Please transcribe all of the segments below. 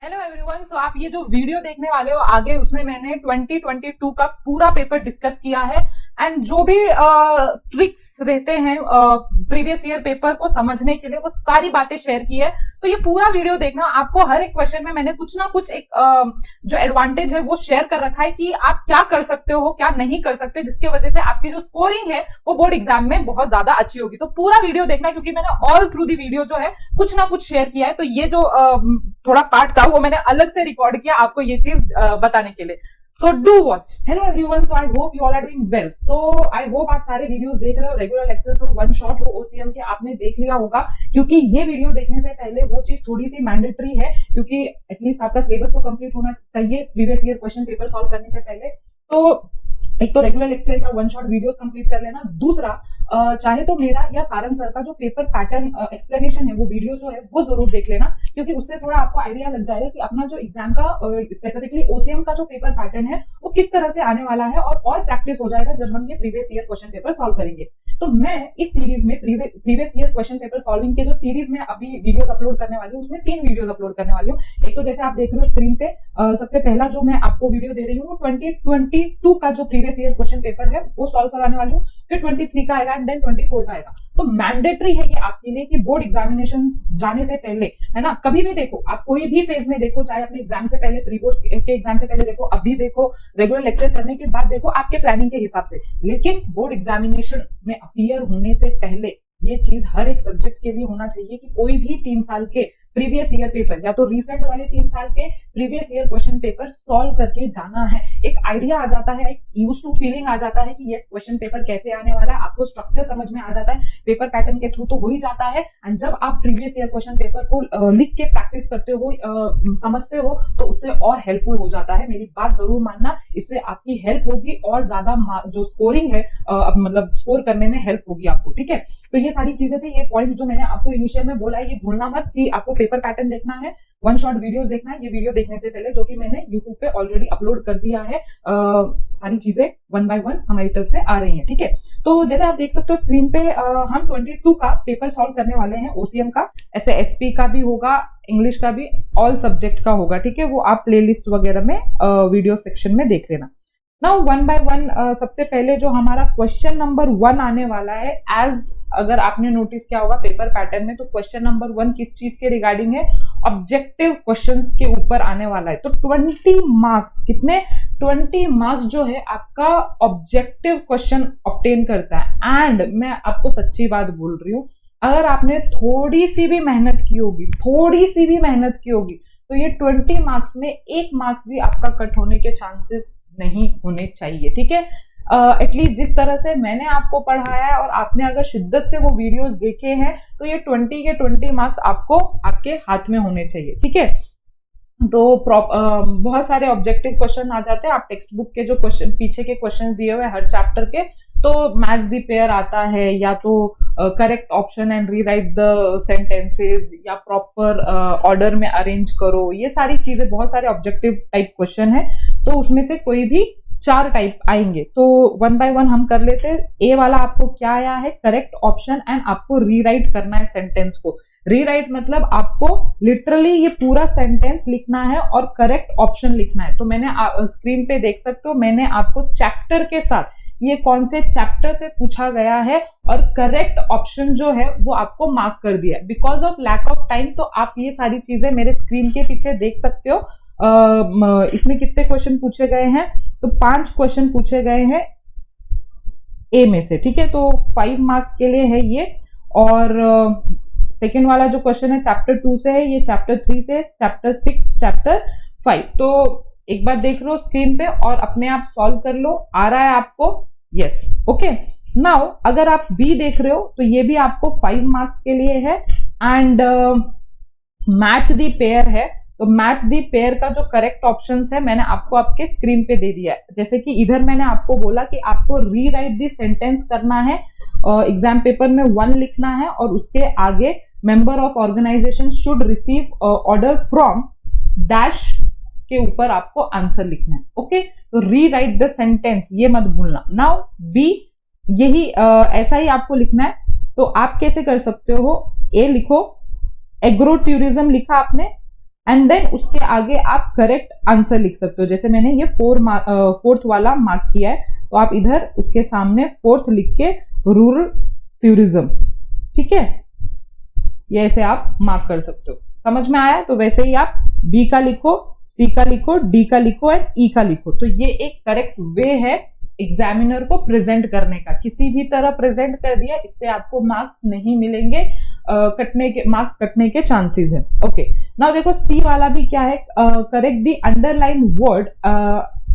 Hello everyone. सो आप ये जो वीडियो देखने वाले हो आगे, उसमें मैंने 2022 का पूरा पेपर डिस्कस किया है एंड जो भी ट्रिक्स रहते हैं प्रीवियस ईयर पेपर को समझने के लिए वो सारी बातें शेयर की है। तो ये पूरा वीडियो देखना, आपको हर एक क्वेश्चन में मैंने कुछ ना कुछ एक जो एडवांटेज है वो शेयर कर रखा है कि आप क्या कर सकते हो क्या नहीं कर सकते, जिसकी वजह से आपकी जो स्कोरिंग है वो बोर्ड एग्जाम में बहुत ज्यादा अच्छी होगी। तो पूरा वीडियो देखना, क्योंकि मैंने ऑल थ्रू दी वीडियो जो है कुछ ना कुछ शेयर किया है। तो ये जो थोड़ा पार्ट था वो मैंने अलग से रिकॉर्ड किया आपको ये चीज बताने के लिए। So do watch. Hello everyone, so I hope you all are doing well. So I hope आप सारे वीडियोस देख रहे हो, रेगुलर लेक्चर्स हो, वन शॉट हो ओसीएम के आपने देख लिया होगा, क्योंकि ये वीडियो देखने से पहले वो चीज थोड़ी सी मैंडेटरी है, क्योंकि एटलीस्ट आपका सिलेबस तो कंप्लीट होना चाहिए previous year question paper solve करने से पहले। तो एक तो रेगुलर लेक्चर का वन शॉट वीडियोस कंप्लीट कर लेना, दूसरा चाहे तो मेरा या सारंग सर का जो पेपर पैटर्न एक्सप्लेनेशन है वो वीडियो जो है वो जरूर देख लेना, क्योंकि उससे थोड़ा आपको आइडिया लग जाएगा कि अपना जो एग्जाम का स्पेसिफिकली ओसीएम का जो पेपर पैटर्न है वो किस तरह से आने वाला है, और प्रैक्टिस हो जाएगा जब हम ये previous year question paper solve करेंगे। तो मैं इस सीरीज में previous year question paper solving के जो सीरीज में अभी वीडियोस अपलोड करने वाली हूँ उसमें 3 वीडियोस अपलोड करने वाली हूँ। एक तो जैसे आप देख रहे हो स्क्रीन पे, सबसे पहला जो मैं आपको वीडियो दे रही हूँ 2022 का जो प्रीवियस ईयर क्वेश्चन पेपर है वो सॉल्व कराने वाली हूँ, फिर 23 का आएगा एंड देन 24 का आएगा। तो मैंडेटरी है ये आपके लिए कि बोर्ड एग्जामिनेशन जाने से पहले, है ना, कभी भी देखो, आप कोई भी फेज में देखो, चाहे अपने एग्जाम से पहले, प्री बोर्ड के एग्जाम से पहले देखो, अभी देखो, रेगुलर लेक्चर करने के बाद देखो, आपके प्लानिंग के हिसाब से, लेकिन बोर्ड एग्जामिनेशन में अपीयर होने से पहले ये चीज हर एक सब्जेक्ट के लिए होना चाहिए कि कोई भी 3 साल के प्रीवियस ईयर पेपर या तो रिसेंट वाले 3 साल के previous year question paper solve करके जाना है। एक आइडिया आ जाता है, एक यूज टू फीलिंग आ जाता है कि यस क्वेश्चन पेपर कैसे आने वाला है, आपको स्ट्रक्चर समझ में आ जाता है, पेपर पैटर्न के थ्रू तो हो ही जाता है। एंड जब आप प्रीवियस ईयर क्वेश्चन पेपर को लिख के प्रैक्टिस करते हो, समझते हो, तो उससे और हेल्पफुल हो जाता है। मेरी बात जरूर मानना, इससे आपकी हेल्प होगी और ज्यादा जो स्कोरिंग है मतलब स्कोर करने में हेल्प होगी आपको। ठीक है, तो ये सारी चीजें थी, ये पॉइंट जो मैंने आपको इनिशियल में बोला है ये भूलना मत कि आपको पेपर पैटर्न देखना है, वन शॉट वीडियोस देखना है। ये वीडियो देखने से पहले जो कि मैंने यूट्यूब पे ऑलरेडी अपलोड कर दिया है, सारी चीजें वन बाय वन हमारी तरफ से आ रही हैं। ठीक है, तो जैसे आप देख सकते हो स्क्रीन पे, हम 22 का पेपर सॉल्व करने वाले हैं ओसीएम का। ऐसे एसपी का भी होगा, इंग्लिश का भी, ऑल सब्जेक्ट का होगा। ठीक है, वो आप प्लेलिस्ट वगैरह में वीडियो सेक्शन में देख लेना। नाउ वन बाय वन, सबसे पहले जो हमारा क्वेश्चन नंबर 1 आने वाला है, एज अगर आपने नोटिस किया होगा पेपर पैटर्न में, तो क्वेश्चन नंबर 1 किस चीज के रिगार्डिंग है, ऑब्जेक्टिव क्वेश्चंस के ऊपर आने वाला है। तो 20 मार्क्स, कितने 20 मार्क्स जो है आपका ऑब्जेक्टिव क्वेश्चन ऑब्टेन करता है। एंड मैं आपको सच्ची बात बोल रही हूँ, अगर आपने थोड़ी सी भी मेहनत की होगी, थोड़ी सी भी मेहनत की होगी, तो ये 20 मार्क्स में 1 मार्क्स भी आपका कट होने के चांसेस नहीं होने चाहिए। ठीक है, एटलीस्ट जिस तरह से मैंने आपको पढ़ाया है और आपने अगर शिद्दत से वो वीडियोस देखे हैं, तो ये 20 के 20 मार्क्स आपको आपके हाथ में होने चाहिए। ठीक है, तो बहुत सारे ऑब्जेक्टिव क्वेश्चन आ जाते हैं। आप टेक्स्ट बुक के जो क्वेश्चन, पीछे के क्वेश्चन दिए हुए हर चैप्टर के, तो मैच द पेयर आता है, या तो correct option and rewrite the sentences, या प्रॉपर ऑर्डर में अरेंज करो, ये सारी चीजें, बहुत सारे ऑब्जेक्टिव टाइप क्वेश्चन है। तो उसमें से कोई भी 4 टाइप आएंगे, तो वन बाय वन हम कर लेते हैं। ए वाला आपको क्या आया है, करेक्ट ऑप्शन एंड आपको रीराइट करना है सेंटेंस को। रीराइट मतलब आपको लिटरली ये पूरा सेंटेंस लिखना है और करेक्ट ऑप्शन लिखना है। तो मैंने स्क्रीन पे देख सकते हो, मैंने आपको चैप्टर के साथ ये कौन से चैप्टर से पूछा गया है और करेक्ट ऑप्शन जो है वो आपको मार्क कर दिया है। Because of lack of time तो आप ये सारी चीजें मेरे स्क्रीन के पीछे देख सकते हो। इसमें कितने क्वेश्चन पूछे गए हैं, तो 5 क्वेश्चन पूछे गए हैं ए में से। ठीक है, तो 5 मार्क्स के लिए है ये। और सेकेंड वाला जो क्वेश्चन है चैप्टर 2 से है, ये चैप्टर 3 से, चैप्टर 6, चैप्टर 5। तो एक बार देख लो स्क्रीन पे और अपने आप सॉल्व कर लो। आ रहा है आपको? Yes, okay. नाउ अगर आप बी देख रहे हो तो ये भी आपको 5 मार्क्स के लिए है। एंड मैच द पेयर है, तो मैच द पेयर का जो करेक्ट ऑप्शंस है मैंने आपको आपके स्क्रीन पे दे दिया है। जैसे कि इधर मैंने आपको बोला कि आपको रीराइट द सेंटेंस करना है, एग्जाम पेपर में 1 लिखना है और उसके आगे member of organisation should receive order from dash के ऊपर आपको आंसर लिखना है। ओके, तो रीराइट द सेंटेंस, ये मत भूलना। नाउ बी, यही ऐसा ही आपको लिखना है। तो आप कैसे कर सकते हो, ए लिखो, एग्रो टूरिज्म लिखा आपने, एंड देन उसके आगे आप करेक्ट आंसर लिख सकते हो। जैसे मैंने ये फोर्थ वाला मार्क किया है, तो आप इधर उसके सामने फोर्थ लिख के रूरल टूरिज्म, ठीक है, ये ऐसे आप मार्क कर सकते हो। समझ में आया? तो वैसे ही आप बी का लिखो, सी का लिखो, डी का लिखो एंड ई का लिखो। तो ये एक करेक्ट वे है एग्जामिनर को प्रेजेंट करने का। किसी भी तरह प्रेजेंट कर दिया, इससे आपको मार्क्स नहीं मिलेंगे, मार्क्स कटने के चांसेस है। ओके, नाउ देखो सी वाला भी क्या है, correct the underline word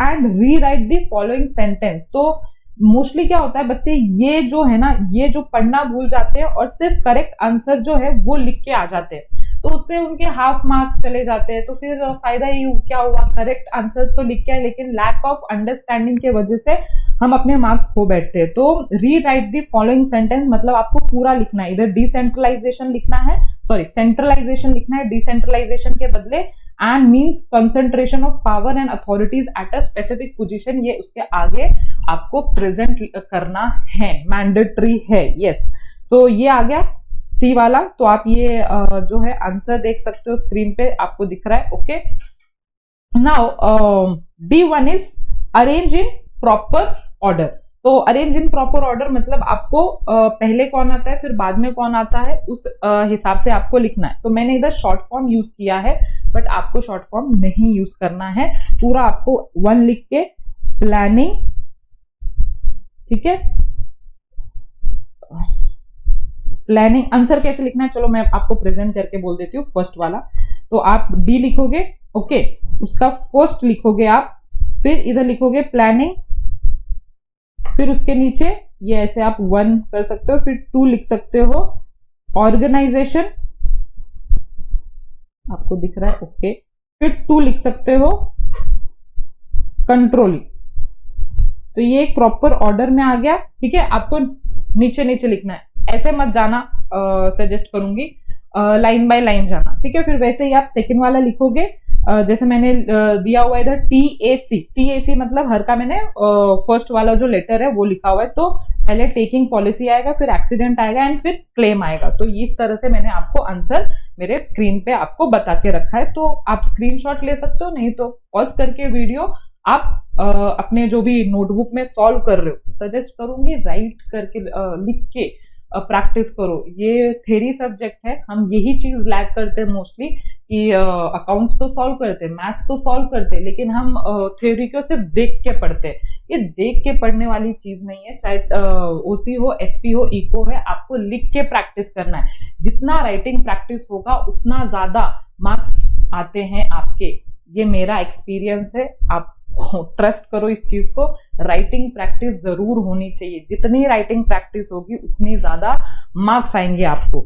and rewrite the following sentence. तो मोस्टली क्या होता है बच्चे, ये जो है ना, ये जो पढ़ना भूल जाते हैं और सिर्फ करेक्ट आंसर जो है वो लिख के आ जाते हैं, तो उससे उनके हाफ मार्क्स चले जाते हैं। तो फिर फायदा ही क्या हुआ, करेक्ट आंसर तो लिख के आए लेकिन लैक ऑफ अंडरस्टैंडिंग की वजह से हम अपने मार्क्स खो बैठते हैं। तो रीराइट द फॉलोइंग सेंटेंस मतलब आपको पूरा लिखना है, इधर डिसेंट्रलाइजेशन लिखना है, सॉरी सेंट्रलाइजेशन लिखना है डिसेंट्रलाइजेशन के बदले, and means concentration of power and authorities at a specific position, ये उसके आगे आपको प्रेजेंट करना है, मैंडेटरी है। यस, सो ये आ गया सी वाला। तो आप ये जो है आंसर देख सकते हो स्क्रीन पे, आपको दिख रहा है। Okay, now D1 is arrange in proper order. तो अरेंज इन प्रॉपर ऑर्डर मतलब आपको पहले कौन आता है फिर बाद में कौन आता है उस हिसाब से आपको लिखना है। तो मैंने इधर शॉर्ट फॉर्म यूज किया है, बट आपको शॉर्ट फॉर्म नहीं यूज करना है, पूरा आपको 1 लिख के प्लानिंग, ठीक है, प्लानिंग। आंसर कैसे लिखना है चलो मैं आपको प्रेजेंट करके बोल देती हूँ। फर्स्ट वाला तो आप डी लिखोगे, ओके, उसका फर्स्ट लिखोगे आप, फिर इधर लिखोगे प्लानिंग, फिर उसके नीचे ये ऐसे आप 1 कर सकते हो, फिर 2 लिख सकते हो, ऑर्गेनाइजेशन, आपको दिख रहा है, ओके, फिर 2 लिख सकते हो, कंट्रोलिंग। तो ये एक प्रॉपर ऑर्डर में आ गया, ठीक है। आपको नीचे नीचे लिखना है, ऐसे मत जाना, सजेस्ट करूंगी लाइन बाय लाइन जाना, ठीक है। फिर वैसे ही आप सेकंड वाला लिखोगे, जैसे मैंने दिया हुआ है इधर TAC मतलब हर का मैंने फर्स्ट वाला जो लेटर है वो लिखा हुआ है। तो पहले टेकिंग पॉलिसी आएगा, फिर एक्सीडेंट आएगा एंड फिर क्लेम आएगा। तो इस तरह से मैंने आपको आंसर मेरे स्क्रीन पे आपको बता के रखा है। तो आप स्क्रीनशॉट ले सकते हो, नहीं तो पॉज करके वीडियो आप अपने जो भी नोटबुक में सॉल्व कर रहे हो, सजेस्ट करूंगी राइट करके लिख के प्रैक्टिस करो। ये थ्योरी सब्जेक्ट है, हम यही चीज लैक करते हैं मोस्टली कि अकाउंट्स तो सॉल्व करते, मैथ्स तो सॉल्व करते, लेकिन हम थ्योरी को सिर्फ देख के पढ़ते। ये देख के पढ़ने वाली चीज नहीं है, चाहे ओसी हो, एसपी हो, इको है, आपको लिख के प्रैक्टिस करना है। जितना राइटिंग प्रैक्टिस होगा उतना ज्यादा मार्क्स आते हैं आपके, ये मेरा एक्सपीरियंस है। आप ट्रस्ट करो इस चीज को, राइटिंग प्रैक्टिस जरूर होनी चाहिए। जितनी राइटिंग प्रैक्टिस होगी उतनी ज्यादा मार्क्स आएंगे आपको।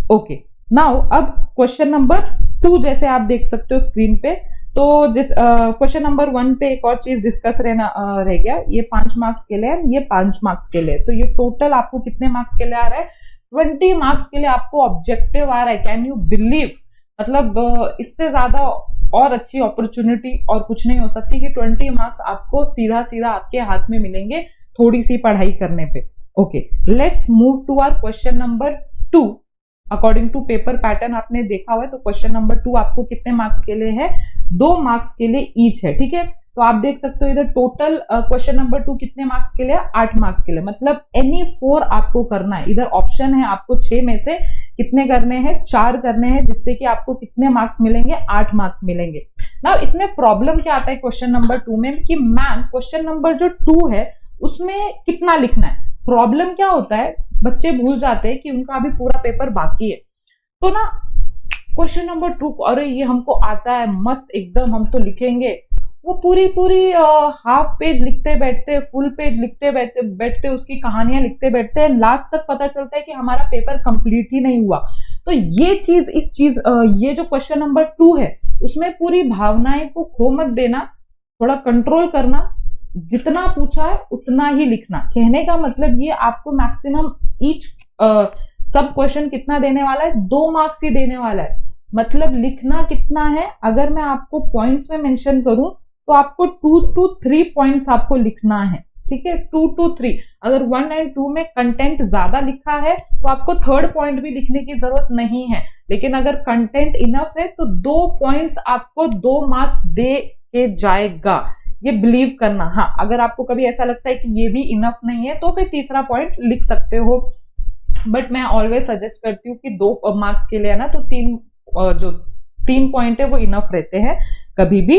ओके, नाउ अब क्वेश्चन नंबर 2 जैसे आप देख सकते हो स्क्रीन पे। तो जिस क्वेश्चन नंबर 1 पे एक और चीज डिस्कस रह गया, ये 5 मार्क्स के लिए, ये 5 मार्क्स के लिए। तो ये टोटल आपको कितने मार्क्स के लिए आ रहा है? 20 मार्क्स के लिए आपको ऑब्जेक्टिव आ रहा है। Can you believe? मतलब इससे ज्यादा और अच्छी अपॉर्चुनिटी और कुछ नहीं हो सकती कि 20 मार्क्स आपको सीधा सीधा आपके हाथ में मिलेंगे थोड़ी सी पढ़ाई करने पे। Okay, let's move to our question number 2। According to paper pattern आपने देखा हुआ है, तो क्वेश्चन नंबर 2 आपको कितने मार्क्स के लिए है? 2 मार्क्स के लिए ईच है, ठीक है। तो आप देख सकते हो इधर टोटल क्वेश्चन नंबर 2 कितने मार्क्स के लिए? 8 मार्क्स के लिए, मतलब एनी 4 आपको करना है। इधर ऑप्शन है आपको 6 में से कितने करने हैं? 4 करने हैं, जिससे कि आपको कितने मार्क्स मिलेंगे? 8 मार्क्स मिलेंगे। ना इसमें प्रॉब्लम क्या आता है क्वेश्चन नंबर 2 में कि मैम क्वेश्चन नंबर जो 2 है उसमें कितना लिखना है? प्रॉब्लम क्या होता है, बच्चे भूल जाते हैं कि उनका अभी पूरा पेपर बाकी है। तो ना क्वेश्चन नंबर 2, अरे ये हमको आता है मस्त एकदम, हम तो लिखेंगे, वो पूरी हाफ पेज लिखते बैठते, फुल पेज लिखते बैठते, उसकी कहानियां लिखते बैठते हैं, लास्ट तक पता चलता है कि हमारा पेपर कंप्लीट ही नहीं हुआ। तो ये जो क्वेश्चन नंबर 2 है उसमें पूरी भावनाएं को खो मत देना, थोड़ा कंट्रोल करना, जितना पूछा है उतना ही लिखना। कहने का मतलब ये आपको मैक्सिमम ईच सब क्वेश्चन कितना देने वाला है? 2 मार्क्स ही देने वाला है। मतलब लिखना कितना है, अगर मैं आपको पॉइंट्स में मेंशन करूं तो आपको 2 to 3 पॉइंट्स आपको लिखना है, ठीक है, 2 to 3। अगर 1 and 2 में कंटेंट ज्यादा लिखा है तो आपको थर्ड पॉइंट भी लिखने की जरूरत नहीं है, लेकिन अगर कंटेंट इनफ है तो 2 पॉइंट्स आपको 2 मार्क्स दे के जाएगा, ये बिलीव करना। हाँ, अगर आपको कभी ऐसा लगता है कि ये भी इनफ नहीं है तो फिर तीसरा पॉइंट लिख सकते हो, बट मैं ऑलवेज सजेस्ट करती हूँ कि 2 मार्क्स के लिए है ना तो 3 पॉइंट है वो इनफ रहते हैं कभी भी।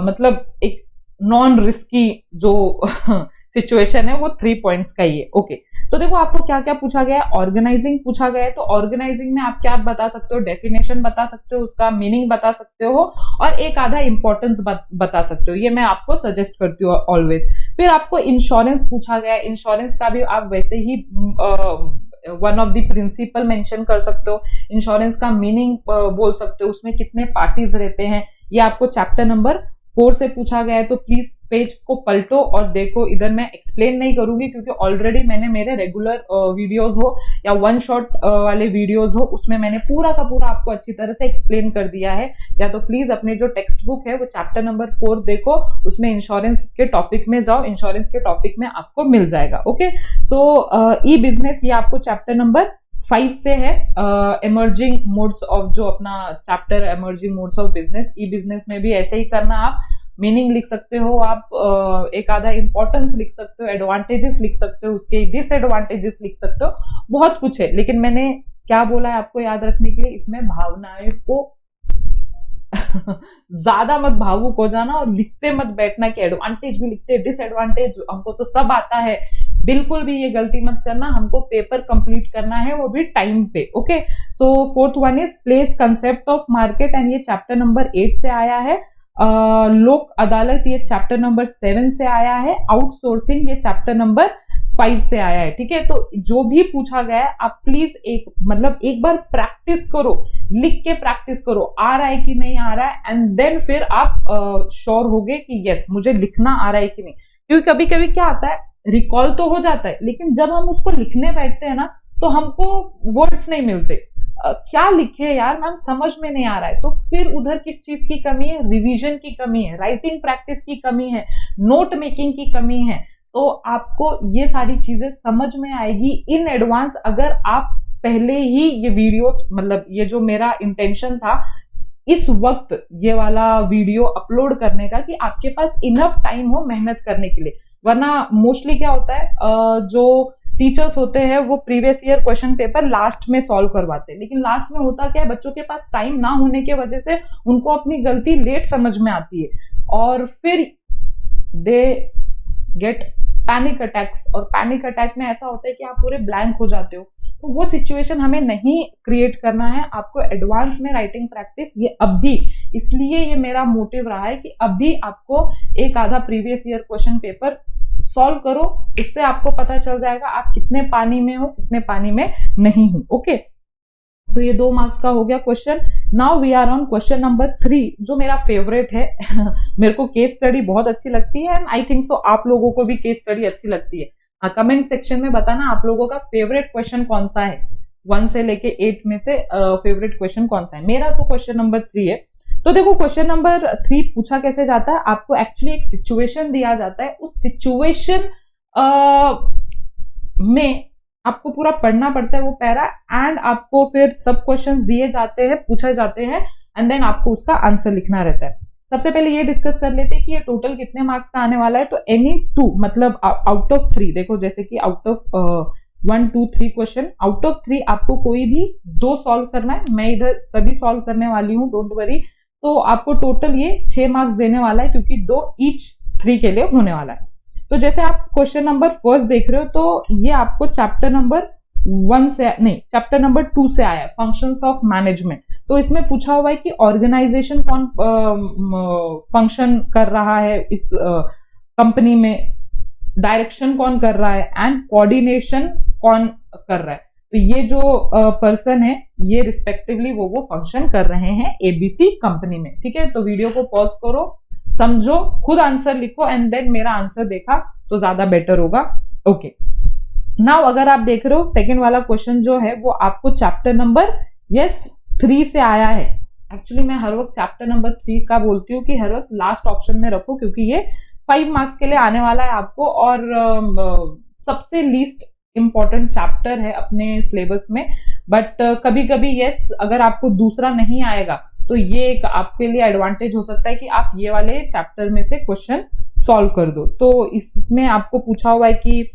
मतलब एक नॉन रिस्की जो सिचुएशन है वो 3 पॉइंट्स का ही है। ओके, तो देखो आपको क्या क्या पूछा गया है। ऑर्गेनाइजिंग पूछा गया है, तो ऑर्गेनाइजिंग में आप क्या बता सकते हो, डेफिनेशन बता सकते हो, उसका मीनिंग बता सकते हो, और एक आधा इंपॉर्टेंस बता सकते हो, ये मैं आपको सजेस्ट करती हूँ ऑलवेज। फिर आपको इंश्योरेंस पूछा गया है, इंश्योरेंस का भी आप वैसे ही one of the principle mention कर सकते हो, इंश्योरेंस का मीनिंग बोल सकते हो, उसमें कितने पार्टीज रहते हैं, ये आपको चैप्टर नंबर 4 से पूछा गया है। तो प्लीज पेज को पलटो और देखो, इधर मैं एक्सप्लेन नहीं करूंगी क्योंकि ऑलरेडी मैंने मेरे रेगुलर वीडियोस हो या वन शॉट वाले वीडियोस हो उसमें मैंने पूरा का पूरा आपको अच्छी तरह से एक्सप्लेन कर दिया है। या तो प्लीज अपने जो टेक्स्ट बुक है वो चैप्टर नंबर 4 देखो, उसमें इंश्योरेंस के टॉपिक में जाओ, इंश्योरेंस के टॉपिक में आपको मिल जाएगा। ओके, सो ई बिजनेस ये आपको चैप्टर नंबर 5 से है, एमर्जिंग मोड्स ऑफ जो अपना chapter emerging modes of business. E business में भी ऐसे ही करना, आप मीनिंग लिख सकते हो, आप एक आधा इंपॉर्टेंस लिख सकते हो, एडवांटेजेस लिख सकते हो, उसके डिसएडवांटेजेस लिख सकते हो, बहुत कुछ है। लेकिन मैंने क्या बोला है आपको याद रखने के लिए, इसमें भावनाएं को ज्यादा मत भावुक हो जाना और लिखते मत बैठना कि एडवांटेज भी लिखते डिसएडवांटेज हमको तो सब आता है, बिल्कुल भी ये गलती मत करना। हमको पेपर कंप्लीट करना है वो भी टाइम पे। Okay, so 4th one is place concept of market, and ये चैप्टर नंबर 8 से आया है। लोक अदालत ये चैप्टर नंबर 7 से आया है। आउटसोर्सिंग ये चैप्टर नंबर 5 से आया है। ठीक है, तो जो भी पूछा गया है आप प्लीज एक बार प्रैक्टिस करो, लिख के प्रैक्टिस करो, आ रहा है कि नहीं आ रहा है, एंड देन फिर आप श्योर होगे कि यस मुझे लिखना आ रहा है कि नहीं। क्योंकि कभी कभी क्या आता है, रिकॉल तो हो जाता है लेकिन जब हम उसको लिखने बैठते हैं ना तो हमको वर्ड्स नहीं मिलते। क्या लिखे यार मैम, समझ में नहीं आ रहा है। तो फिर उधर किस चीज की कमी है, रिवीजन की कमी है, राइटिंग प्रैक्टिस की कमी है, नोट मेकिंग की कमी है। तो आपको ये सारी चीजें समझ में आएगी इन एडवांस अगर आप पहले ही ये वीडियोस, मतलब ये जो मेरा इंटेंशन था इस वक्त ये वाला वीडियो अपलोड करने का, कि आपके पास इनफ टाइम हो मेहनत करने के लिए। वरना मोस्टली क्या होता है, जो टीचर्स होते हैं वो previous year question paper last में सॉल्व करवाते हैं, लेकिन लास्ट में होता क्या है, बच्चों के पास टाइम ना होने की वजह से उनको अपनी गलती लेट समझ में आती है और फिर दे गेट पैनिक अटैक्स, और पैनिक अटैक में ऐसा होता है कि आप पूरे ब्लैंक हो जाते हो। तो वो सिचुएशन हमें नहीं क्रिएट करना है। आपको एडवांस में राइटिंग प्रैक्टिस ये अभी, इसलिए ये मेरा मोटिव रहा है कि अभी आपको एक आधा previous year question paper solve करो, इससे आपको पता चल जाएगा आप कितने पानी में हो, कितने पानी में नहीं हो। ओके, तो ये 2 मार्क्स का हो गया question. Now we are on question number 3, जो मेरा फेवरेट है। मेरे को केस स्टडी बहुत अच्छी लगती है, एंड आई थिंक सो आप लोगों को भी केस स्टडी अच्छी लगती है। कमेंट सेक्शन में बताना आप लोगों का फेवरेट क्वेश्चन कौन सा है, 1 से लेके 8 में से फेवरेट क्वेश्चन कौन सा है। मेरा तो क्वेश्चन नंबर 3 है। तो देखो क्वेश्चन नंबर 3 पूछा कैसे जाता है, आपको एक्चुअली एक सिचुएशन दिया जाता है, उस सिचुएशन में आपको पूरा पढ़ना पड़ता है वो पैरा, एंड आपको फिर सब क्वेश्चंस दिए जाते हैं, पूछे जाते हैं, एंड देन आपको उसका आंसर लिखना रहता है। सबसे पहले ये डिस्कस कर लेते हैं कि ये टोटल कितने मार्क्स का आने वाला है। तो एनी 2 मतलब आउट ऑफ 3, देखो जैसे कि out of 1 2 3 question, out of 3 आपको कोई भी 2 सॉल्व करना है। मैं इधर सभी सॉल्व करने वाली हूँ, डोंट वरी। तो आपको टोटल ये 6 मार्क्स देने वाला है, क्योंकि 2 ईच 3 के लिए होने वाला है। तो जैसे आप क्वेश्चन नंबर 1 देख रहे हो, तो ये आपको चैप्टर नंबर 1 से नहीं, चैप्टर नंबर 2 से आया है, फंक्शंस ऑफ मैनेजमेंट। तो इसमें पूछा हुआ है कि ऑर्गेनाइजेशन कौन फंक्शन कर रहा है इस कंपनी में, डायरेक्शन कौन कर रहा है, एंड कोऑर्डिनेशन कौन कर रहा है। तो ये जो पर्सन है ये रिस्पेक्टिवली वो फंक्शन कर रहे हैं एबीसी कंपनी में। ठीक है, तो वीडियो को पॉज करो, समझो, खुद आंसर लिखो, एंड देन मेरा आंसर देखा तो ज्यादा बेटर होगा। ओके, नाउ अगर आप देख रहे हो सेकंड वाला क्वेश्चन जो है वो आपको चैप्टर नंबर 3 से आया है। एक्चुअली मैं हर वक्त चैप्टर नंबर 3 का बोलती हूँ कि हर वक्त लास्ट ऑप्शन में रखो, क्योंकि ये 5 मार्क्स के लिए आने वाला है आपको, और सबसे लीस्ट इम्पोर्टेंट चैप्टर है अपने सिलेबस में। बट कभी कभी यस, अगर आपको दूसरा नहीं आएगा तो ये एक आपके लिए एडवांटेज हो सकता है कि आप ये वाले चैप्टर में से क्वेश्चन सॉल्व कर दो। तो इसमें आपको पूछा हुआ है कि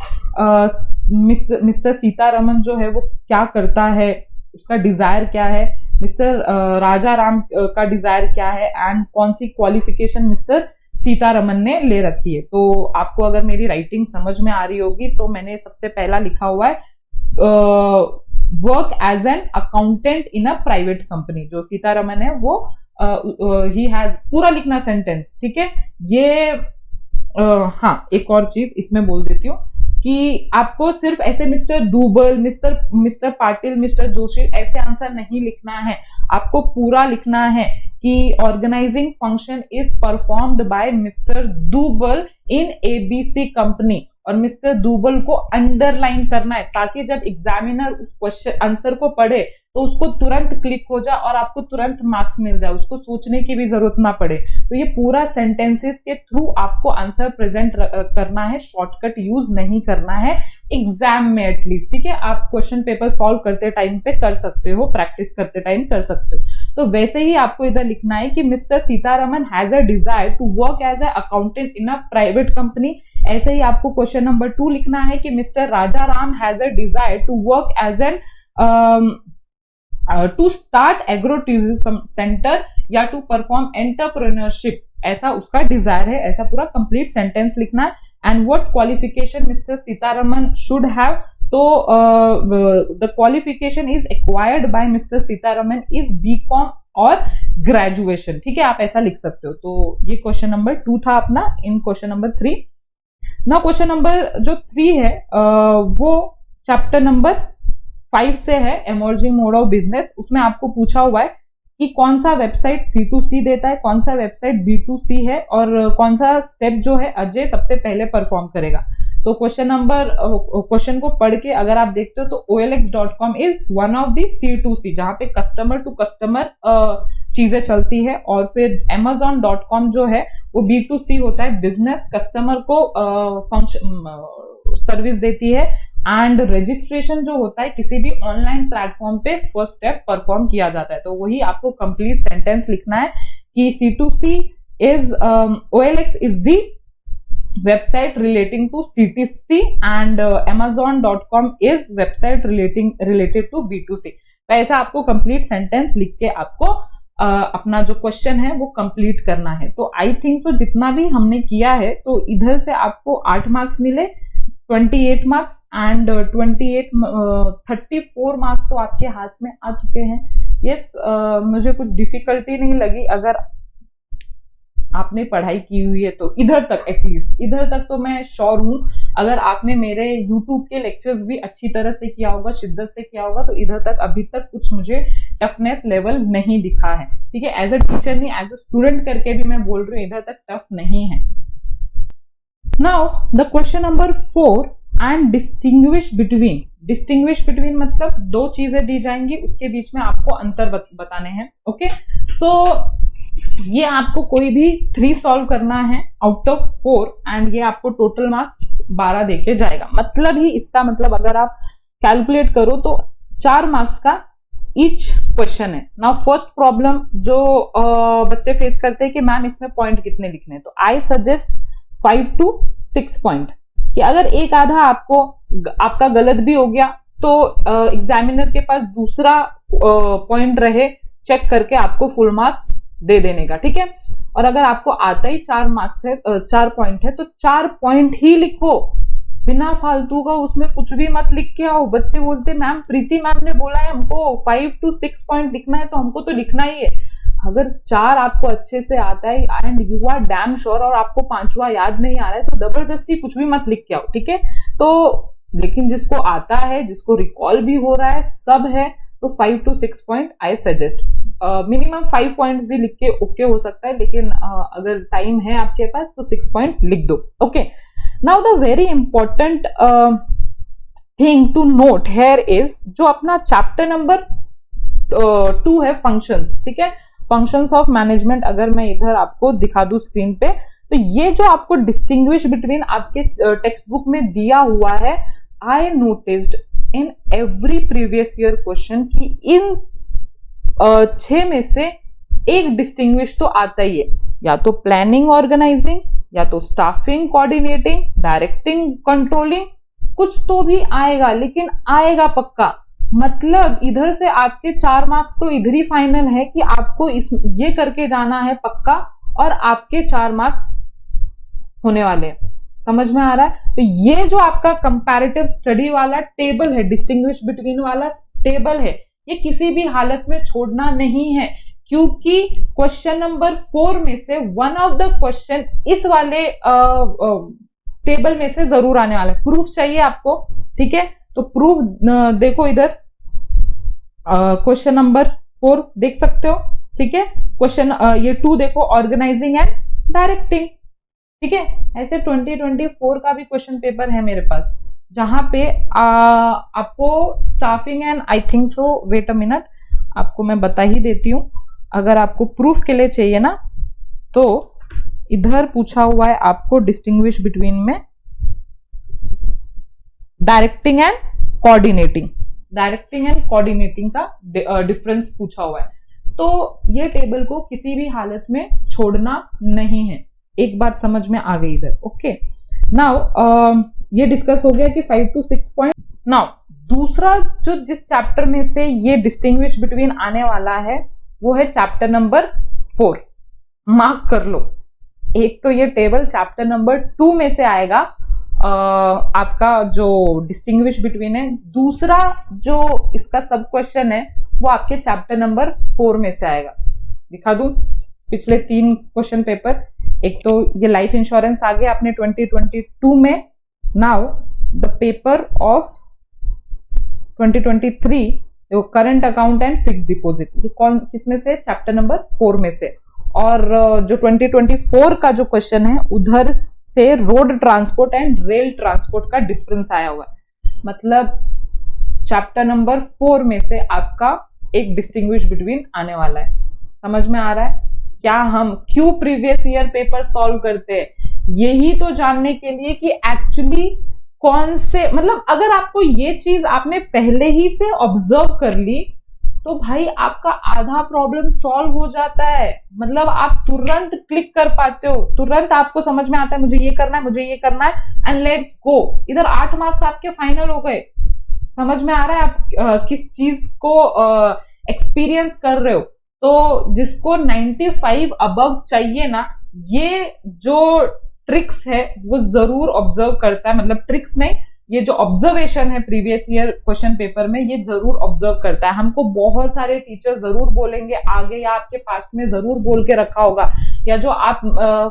मिस्टर सीतारमन जो है वो क्या करता है, उसका डिजायर क्या है, मिस्टर राजा राम का डिजायर क्या है, एंड कौन सी क्वालिफिकेशन मिस्टर सीतारमन ने ले रखी है। तो आपको अगर मेरी राइटिंग समझ में आ रही होगी तो मैंने सबसे पहला लिखा हुआ है work as an accountant in a private company. जो सीतारमन है वो ही हैज, पूरा लिखना सेंटेंस, ठीक है। ये हाँ, एक और चीज इसमें बोल देती हूँ कि आपको सिर्फ ऐसे मिस्टर डूबल, मिस्टर पाटिल, मिस्टर जोशी ऐसे आंसर नहीं लिखना है, आपको पूरा लिखना है कि organising function is performed by Mister Dubal in ABC company, और मिस्टर डूबल को अंडरलाइन करना है ताकि जब एग्जामिनर उस क्वेश्चन आंसर को पढ़े तो उसको तुरंत क्लिक हो जाए और आपको तुरंत मार्क्स मिल जाए, उसको सोचने की भी जरूरत ना पड़े। तो ये पूरा सेंटेंसेस के थ्रू आपको आंसर प्रेजेंट करना है, शॉर्टकट यूज नहीं करना है एग्जाम में एटलीस्ट, ठीक है। आप क्वेश्चन पेपर सॉल्व करते टाइम पे कर सकते हो, प्रैक्टिस करते टाइम कर सकते हो। तो वैसे ही आपको इधर लिखना है कि Mister Sitaraman has a desire to work as a accountant in a private company. ऐसे ही आपको क्वेश्चन नंबर 2 लिखना है कि Mister Raja Ram has a desire to work as an to start agro tourism centre या टू परफॉर्म एंटरप्रेन्योरशिप, ऐसा उसका Dzire है। ऐसा पूरा कंप्लीट सेंटेंस लिखना है। And what qualification mister Sitaraman should have, तो the qualification is acquired by mister Sitaraman is BCom और ग्रेजुएशन, ठीक है, आप ऐसा लिख सकते हो। तो ये क्वेश्चन नंबर 2 था अपना इन क्वेश्चन नंबर 3। ना क्वेश्चन नंबर जो 3 है वो चैप्टर नंबर 5 से है, इमर्जिंग मोड ऑफ बिजनेस। उसमें आपको पूछा हुआ है कि कौन सा वेबसाइट C2C देता है, कौन सा वेबसाइट B2C है, और कौन सा स्टेप जो है अजय सबसे पहले परफॉर्म करेगा। तो क्वेश्चन को पढ़ के अगर आप देखते हो तो OLX.com is one of the C2C, जहां पे कस्टमर टू कस्टमर चीजें चलती है, और फिर Amazon.com जो है वो B2C होता है, बिजनेस कस्टमर को सर्विस देती है, एंड रजिस्ट्रेशन जो होता है किसी भी ऑनलाइन प्लेटफॉर्म पे फर्स्ट स्टेप परफॉर्म किया जाता है। तो वही आपको कंप्लीट सेंटेंस लिखना है कि C2C is OLX is the website relating to C2C and Amazon.com is website related to B2C। तो ऐसा आपको कंप्लीट सेंटेंस लिख के आपको अपना जो क्वेश्चन है वो कंप्लीट करना है। तो आई थिंक सो जितना भी हमने किया है तो इधर से आपको 8 मार्क्स मिले, 28 मार्क्स एंड 34 मार्क्स तो आपके हाथ में आ चुके हैं। यस, मुझे कुछ डिफिकल्टी नहीं लगी अगर आपने पढ़ाई की हुई है तो। इधर तक एटलीस्ट, इधर तक तो मैं श्योर हूं अगर आपने मेरे YouTube के लेक्चर्स भी अच्छी तरह से किया होगा, शिद्दत से किया होगा, तो इधर तक अभी तक कुछ मुझे टफनेस लेवल नहीं दिखा है, ठीक है। एज अ टीचर नहीं, एज अ स्टूडेंट करके भी मैं बोल रही हूँ इधर तक टफ नहीं है। Now the question number 4 and distinguish between मतलब 2 चीजें दी जाएंगी, उसके बीच में आपको अंतर बताने हैं। ओके, सो ये आपको कोई भी 3 सॉल्व करना है आउट ऑफ 4 एंड ये आपको टोटल मार्क्स 12 देके जाएगा। मतलब ही इसका मतलब अगर आप कैलकुलेट करो तो 4 मार्क्स का ईच क्वेश्चन है। नाउ फर्स्ट प्रॉब्लम जो बच्चे फेस करते हैं कि मैम इसमें पॉइंट कितने लिखने हैं, तो आई सजेस्ट 5 to 6 पॉइंट, कि अगर एक आधा आपका गलत भी हो गया तो एग्जामिनर के पास दूसरा पॉइंट रहे चेक करके आपको फुल मार्क्स दे देने का, ठीक है। और अगर आपको आता ही 4 मार्क्स है, 4 पॉइंट है, तो 4 पॉइंट ही लिखो, बिना फालतू का उसमें कुछ भी मत लिख के आओ। बच्चे बोलते मैम प्रीति मैम ने बोला है हमको 5 to 6 पॉइंट लिखना है, तो हमको तो लिखना ही है। अगर 4 आपको अच्छे से आता है and you are damn sure और आपको 5वां याद नहीं आ रहा है तो जबरदस्ती कुछ भी मत लिख के आओ, ठीक है। तो लेकिन जिसको आता है, जिसको रिकॉल भी हो रहा है, सब है, तो 5 to 6 point I suggest. Minimum 5 points भी लिख के ओके हो सकता है, लेकिन अगर टाइम है आपके पास तो 6 पॉइंट लिख दो। Okay, now the very important thing to note here is जो अपना चैप्टर नंबर 2 है फंक्शंस, ठीक है, फंक्शंस ऑफ मैनेजमेंट। अगर मैं इधर आपको दिखा दूं स्क्रीन पे तो ये जो आपको डिस्टिंग्विश बिटवीन आपके टेक्स्ट बुक में दिया हुआ है, I noticed in every previous year question कि इन 6 में से एक डिस्टिंग्विश तो आता ही है, या तो प्लानिंग ऑर्गेनाइजिंग, या तो स्टाफिंग कोऑर्डिनेटिंग, डायरेक्टिंग कंट्रोलिंग, कुछ तो भी आएगा, लेकिन आएगा पक्का। मतलब इधर से आपके 4 मार्क्स तो इधर ही फाइनल है कि आपको ये करके जाना है पक्का, और आपके 4 मार्क्स होने वाले हैं। समझ में आ रहा है? तो ये जो आपका कंपैरेटिव स्टडी वाला टेबल है, डिस्टिंग्विश बिटवीन वाला टेबल है, ये किसी भी हालत में छोड़ना नहीं है, क्योंकि क्वेश्चन नंबर 4 में से वन ऑफ द क्वेश्चन इस वाले टेबल में से जरूर आने वाला है। प्रूफ चाहिए आपको, ठीक है? तो प्रूफ देखो इधर, क्वेश्चन नंबर 4 देख सकते हो, ठीक है? क्वेश्चन ये 2 देखो, ऑर्गेनाइजिंग एंड डायरेक्टिंग, ठीक है? ऐसे 2024 का भी क्वेश्चन पेपर है मेरे पास, जहां पे आपको staffing and I think so, wait a minute, आपको मैं बता ही देती हूं। अगर आपको प्रूफ के लिए चाहिए ना, तो इधर पूछा हुआ है आपको डिस्टिंग्विश बिटवीन में directing and coordinating, directing and coordinating का डिफरेंस पूछा हुआ है। तो ये टेबल को किसी भी हालत में छोड़ना नहीं है। एक बात समझ में आ गई इधर, ओके? नाउ ये डिस्कस हो गया कि 5 to 6 पॉइंट। नाउ दूसरा जो जिस चैप्टर में से ये डिस्टिंग्विश बिटवीन आने वाला है, वो है चैप्टर नंबर 4। मार्क कर लो, एक तो ये टेबल चैप्टर नंबर 2 में से आएगा, आपका जो डिस्टिंग्विश बिटवीन है। दूसरा जो इसका सब क्वेश्चन है, वो आपके चैप्टर नंबर 4 में से आएगा। दिखा दूं पिछले 3 क्वेश्चन पेपर। एक तो ये लाइफ इंश्योरेंस आ गया आपने 2022 में। Now the paper of 2023, current account and fixed deposit, ये कौन किसमें से? चैप्टर नंबर 4 में से। और जो 2024 का जो क्वेश्चन है, उधर से road transport and rail transport का डिफरेंस आया हुआ है। मतलब चैप्टर नंबर 4 में से आपका एक डिस्टिंग्विश बिटवीन आने वाला है। समझ में आ रहा है? क्या हम क्यों प्रीवियस ईयर पेपर सॉल्व करते हैं? यही तो जानने के लिए कि एक्चुअली कौन से, मतलब अगर आपको ये चीज आपने पहले ही से ऑब्जर्व कर ली, तो भाई आपका आधा प्रॉब्लम सॉल्व हो जाता है। मतलब आप तुरंत क्लिक कर पाते हो, तुरंत आपको समझ में आता है मुझे ये करना है, मुझे ये करना है, एंड लेट्स गो। इधर 8 मार्क्स आपके फाइनल हो गए। समझ में आ रहा है आप किस चीज को एक्सपीरियंस कर रहे हो? तो जिसको 95 अबव चाहिए ना, ये जो ट्रिक्स है वो जरूर ऑब्जर्व करता है। मतलब ट्रिक्स नहीं, ये जो ऑब्जर्वेशन है प्रीवियस ईयर क्वेश्चन पेपर में, ये जरूर ऑब्जर्व करता है। हमको बहुत सारे टीचर जरूर बोलेंगे आगे, या आपके पास्ट में जरूर बोल के रखा होगा, या जो आप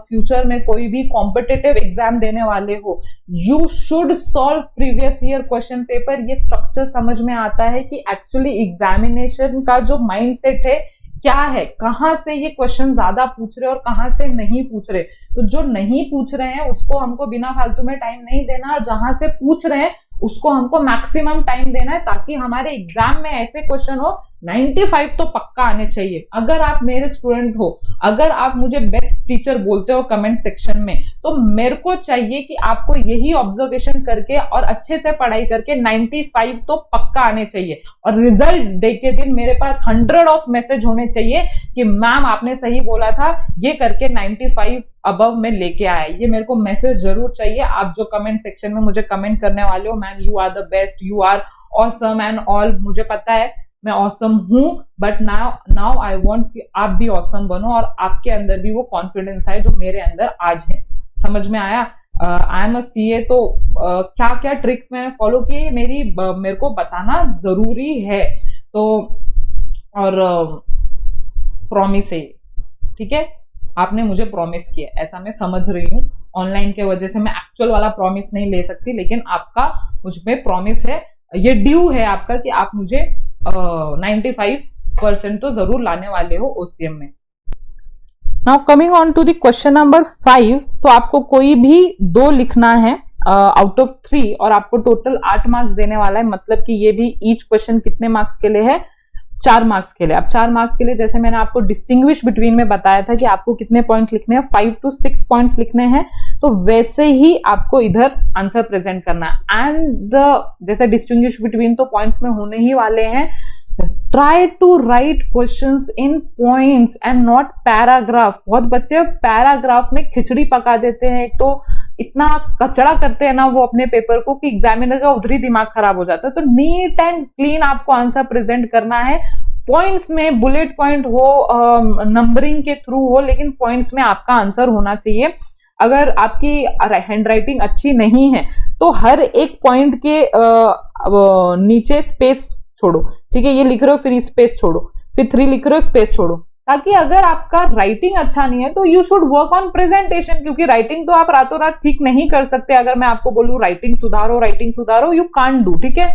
फ्यूचर में कोई भी कॉम्पिटिटिव एग्जाम देने वाले हो, you should solve previous year question paper. ये स्ट्रक्चर समझ में आता है कि एक्चुअली एग्जामिनेशन का जो माइंडसेट है क्या है, कहां से ये क्वेश्चन ज्यादा पूछ रहे और कहां से नहीं पूछ रहे। तो जो नहीं पूछ रहे हैं उसको हमको बिना फालतू में टाइम नहीं देना, और जहां से पूछ रहे हैं उसको हमको मैक्सिमम टाइम देना है, ताकि हमारे एग्जाम में ऐसे क्वेश्चन हो 95 तो पक्का आने चाहिए। अगर आप मेरे स्टूडेंट हो, अगर आप मुझे बेस्ट टीचर बोलते हो कमेंट सेक्शन में, तो मेरे को चाहिए कि आपको यही ऑब्जर्वेशन करके और अच्छे से पढ़ाई करके 95 तो पक्का आने चाहिए। और रिजल्ट डे के दिन मेरे पास 100 ऑफ मैसेज होने चाहिए कि मैम आपने सही बोला था, ये करके 95 अबव में लेके आया। ये मेरे को मैसेज जरूर चाहिए। आप जो कमेंट सेक्शन में मुझे कमेंट करने वाले हो, ma'am you are the best, you are awesome and all, मुझे पता है मैं ऑसम हूं, बट नाउ आई वांट कि आप भी ऑसम बनो और आपके अंदर भी वो कॉन्फिडेंस आए जो मेरे अंदर आज है। समझ में आया? आई एम अ सीए, तो क्या क्या ट्रिक्स मैंने फॉलो किए मेरे को बताना जरूरी है। तो और प्रॉमिस है, ठीक है? आपने मुझे प्रॉमिस किया, ऐसा मैं समझ रही हूँ। ऑनलाइन के वजह से मैं एक्चुअल वाला प्रॉमिस नहीं ले सकती, लेकिन आपका मुझ पे प्रॉमिस है, ये ड्यू है आपका कि आप मुझे 95% तो जरूर लाने वाले हो ओसीएम में। Now coming on to the question number 5, तो आपको कोई भी 2 लिखना है आउट ऑफ 3, और आपको टोटल 8 मार्क्स देने वाला है। मतलब कि ये भी ईच क्वेश्चन कितने मार्क्स के लिए है? 4 मार्क्स के लिए। अब 4 मार्क्स के लिए जैसे मैंने आपको डिस्टिंग्विश बिटवीन में बताया था कि आपको कितने पॉइंट्स लिखने हैं, 5 to 6 पॉइंट्स लिखने हैं, तो वैसे ही आपको इधर आंसर प्रेजेंट करना है। एंड जैसे डिस्टिंग्विश बिटवीन तो पॉइंट्स में होने ही वाले हैं। Try to write questions in points and not paragraph. बहुत बच्चे पैराग्राफ में खिचड़ी पका देते हैं, एक तो इतना कचड़ा करते हैं ना वो अपने पेपर को कि एग्जामिनर का उधर ही दिमाग खराब हो जाता है। तो नीट एंड क्लीन आपको आंसर प्रेजेंट करना है। पॉइंट्स में बुलेट पॉइंट हो, नंबरिंग के थ्रू हो, लेकिन पॉइंट्स में आपका आंसर होना चाहिए। अगर आपकी हैंड राइटिंग अच्छी नहीं है तो हर एक पॉइंट के नीचे स्पेस छोड़ो, ठीक है, ये लिख रहे हो फिर स्पेस छोड़ो, फिर 3 लिख रहे हो स्पेस छोड़ो, ताकि अगर आपका राइटिंग अच्छा नहीं है तो you should work on presentation, क्योंकि राइटिंग तो आप रातों रात ठीक नहीं कर सकते। अगर मैं आपको बोलूं राइटिंग सुधारो, यू कांट डू, ठीक है।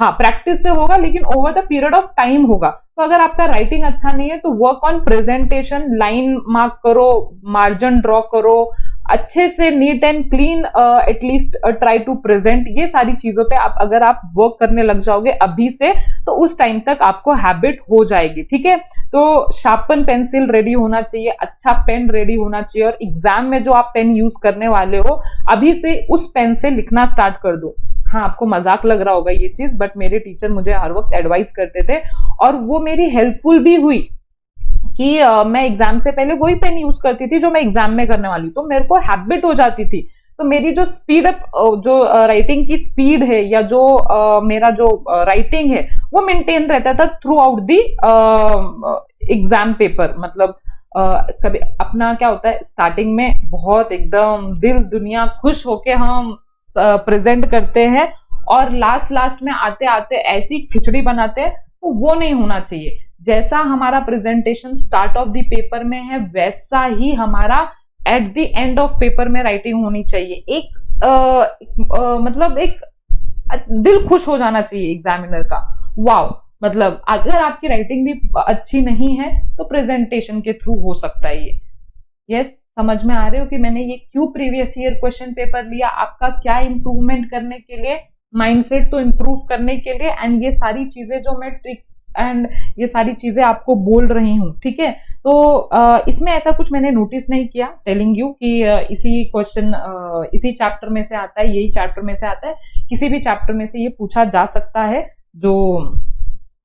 हाँ, प्रैक्टिस से होगा लेकिन over the period of time होगा। तो अगर आपका राइटिंग अच्छा नहीं है तो work on presentation, line mark करो, मार्जिन ड्रॉ करो, अच्छे से neat and clean at least try to present. ये सारी चीजों पे अगर आप वर्क करने लग जाओगे अभी से तो उस टाइम तक आपको हैबिट हो जाएगी, ठीक है। तो शार्पन पेंसिल रेडी होना चाहिए, अच्छा पेन रेडी होना चाहिए, और एग्जाम में जो आप पेन यूज करने वाले हो अभी से उस पेन से लिखना स्टार्ट कर दो। हाँ, आपको मजाक लग रहा होगा ये चीज, बट मेरे टीचर मुझे हर वक्त एडवाइस करते थे और वो मेरी हेल्पफुल भी हुई कि मैं एग्जाम से पहले वही पेन यूज करती थी जो मैं एग्जाम में करने वाली, तो मेरे को हैबिट हो जाती थी। तो मेरी जो स्पीड अप, जो राइटिंग की स्पीड है या जो मेरा जो राइटिंग है वो मेंटेन रहता था through out the exam paper. मतलब कभी अपना क्या होता है, स्टार्टिंग में बहुत एकदम दिल दुनिया खुश होके हम प्रेजेंट करते हैं और लास्ट में आते आते ऐसी खिचड़ी बनाते हैं, तो वो नहीं होना चाहिए। जैसा हमारा presentation start of the paper में है वैसा ही हमारा at the end of paper में राइटिंग होनी चाहिए। मतलब एक दिल खुश हो जाना चाहिए एग्जामिनर का, वाव। मतलब अगर आपकी राइटिंग भी अच्छी नहीं है तो प्रेजेंटेशन के थ्रू हो सकता है ये। यस, समझ में आ रहे हो कि मैंने ये क्यों प्रीवियस ईयर क्वेश्चन पेपर लिया, आपका क्या इंप्रूवमेंट करने के लिए, माइंडसेट तो इंप्रूव करने के लिए, एंड ये सारी चीजें जो मैं ट्रिक्स एंड ये सारी चीजें आपको बोल रही हूँ, ठीक है। तो इसमें ऐसा कुछ मैंने नोटिस नहीं किया, टेलिंग यू कि इसी क्वेश्चन इसी चैप्टर में से आता है, यही चैप्टर में से आता है, किसी भी चैप्टर में से ये पूछा जा सकता है जो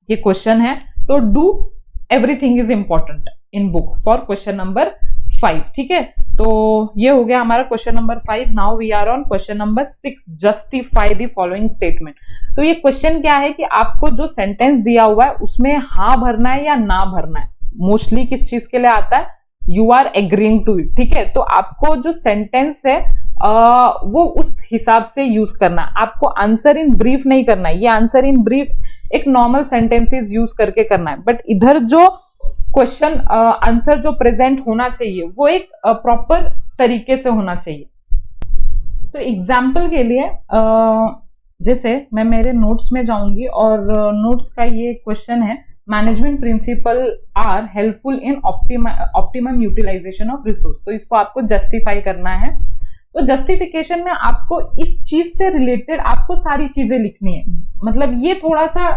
ये क्वेश्चन है। तो do everything is important in book for question number 5, ठीक है। तो ये हो गया हमारा question number 5। Now we are on question number 6, justify the following statement. तो ये क्वेश्चन क्या है कि आपको जो सेंटेंस दिया हुआ है उसमें हाँ भरना है या ना भरना है। मोस्टली किस चीज के लिए आता है, you are agreeing to it, ठीक है। तो आपको जो सेंटेंस है वो उस हिसाब से यूज करना है, आपको आंसर इन ब्रीफ नहीं करना है। ये आंसर इन ब्रीफ एक नॉर्मल सेंटेंसेस यूज करके करना है, बट इधर जो क्वेश्चन आंसर जो प्रेजेंट होना चाहिए वो एक प्रॉपर तरीके से होना चाहिए। तो एग्जाम्पल के लिए जैसे मैं मेरे नोट्स में जाऊंगी और नोट्स का ये क्वेश्चन है, management principle are helpful in optimum utilisation of resource. तो इसको आपको जस्टिफाई करना है। तो जस्टिफिकेशन में आपको इस चीज से रिलेटेड आपको सारी चीजें लिखनी है। मतलब ये थोड़ा सा